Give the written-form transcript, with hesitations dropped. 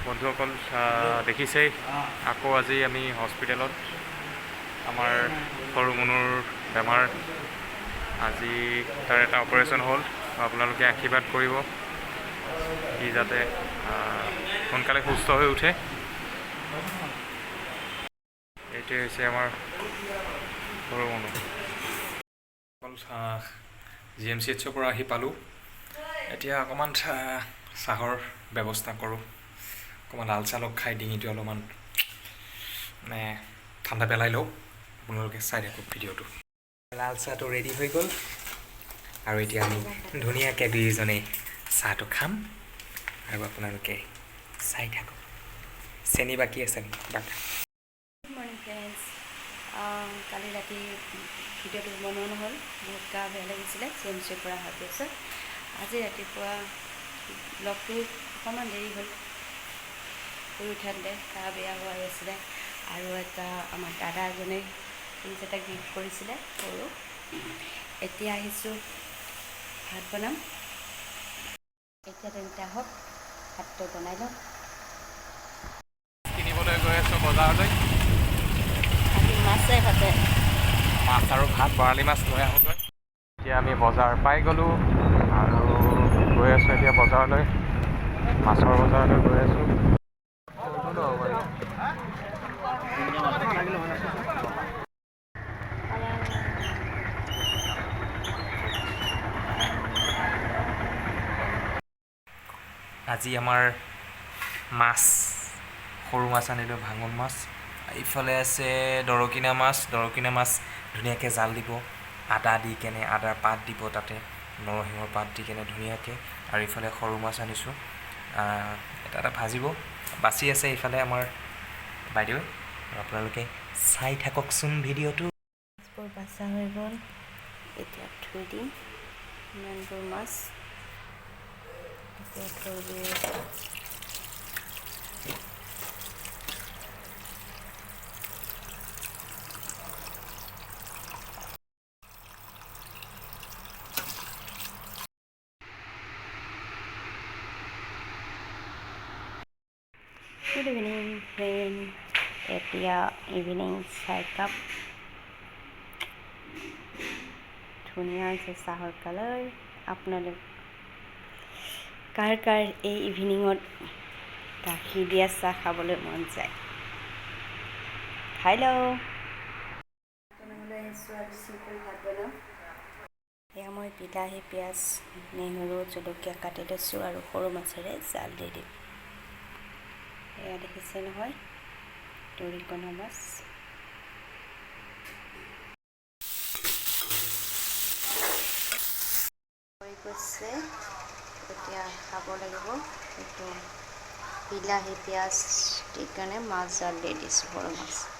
বন্ধুসকল দেখিছেই আকৌ আজি আমি হস্পিটেলত আমাৰ সৰু মুনুৰ বেমাৰ আজি তাৰ এটা অপাৰেশ্যন হ'ল আপোনালোকে আশীৰ্বাদ কৰিব সি যাতে সোনকালে সুস্থ হৈ উঠে এইটোৱে হৈছে আমাৰ সৰু মুনু GMCHৰ পৰা আহি পালোঁ এতিয়া অকণমান চাহৰ ব্যৱস্থা কৰোঁ অকণমান লাল চাহ লগ খাই ডিঙিটো অলপমান মানে ঠাণ্ডা পেলাই লওঁ আপোনালোকে চাই থাকক ভিডিঅ'টো লাল চাহটো ৰেডি হৈ গ'ল আৰু এতিয়া আমি ধুনীয়াকৈ দুয়োজনে চাহটো খাম আৰু আপোনালোকে চাই থাকক চেনি বাকী আছে বাক গুড মৰ্ণিং ফ্ৰেণ্ডছ কালি ৰাতি ভিডিঅ'টো বনোৱা নহ'ল বহুত গা বেয়া লাগিছিলে GMCৰ পৰা অহাৰ পিছত আজি ৰাতিপুৱা ব্লগটো অকণমান দেৰি হ'ল শুই উঠাতে গা বেয়া হোৱা হৈছিলে আৰু এটা আমাৰ দাদা এজনে প্ৰিন্স এটা গিফ্ট কৰিছিলে সৰু এতিয়া আহিছোঁ ভাত বনাম এতিয়া তেন্তে আহক ভাতটো বনাই লওঁ কিনিবলৈ গৈ আছোঁ বজাৰলৈ আজি মাছে ভাতে মাছ আৰু ভাত বৰালি মাছ লৈ আহোঁগৈ এতিয়া আমি বজাৰ পাই গ'লোঁ আৰু গৈ আছোঁ এতিয়া বজাৰলৈ মাছৰ বজাৰলৈ গৈ আছোঁ আজি আমাৰ মাছ সৰু মাছ আনিলোঁ ভাঙন মাছ এইফালে আছে দৰকিনা মাছ ধুনীয়াকৈ জাল দিব আদা দি কেনে আদাৰ পাত দিব তাতে নৰসিংহৰ পাত দি কেনে ধুনীয়াকৈ আৰু ইফালে সৰু মাছ আনিছোঁ এটা ভাজিব বাচি আছে ইফালে আমাৰ বাইদেৱে আপোনালোকে চাই থাককচোন ভিডিঅ'টো মাছবোৰ বাচা হৈ গ'ল এতিয়া থৈ দিম ইমানবোৰ মাছ এতিয়া থৈ দিওঁ গুড ইভিনিং ফ্ৰেণ্ড এতিয়া ইভিনিং 4 কাপ ধুনীয়া হৈছে চাহৰ কালাৰ আপোনালোক কাৰ কাৰ এই ইভিনিঙত গাখীৰ দিয়া চাহ খাবলৈ মন যায় খাই লওঁ বনাবলৈ আহিছোঁ আৰু চিম্পল ভাত বনাওঁ এয়া মই বিলাহী পিঁয়াজ নেহৰু জলকীয়া কাটি লৈছোঁ আৰু সৰু মাছেৰে জাল দি দিম এয়া দেখিছে নহয় দৰিকণা মাছ হৈ গৈছে এতিয়া খাব লাগিব এইটো বিলাহী পিঁয়াজ দি কাৰণে মাছ জাল দি দিছোঁ সৰু মাছ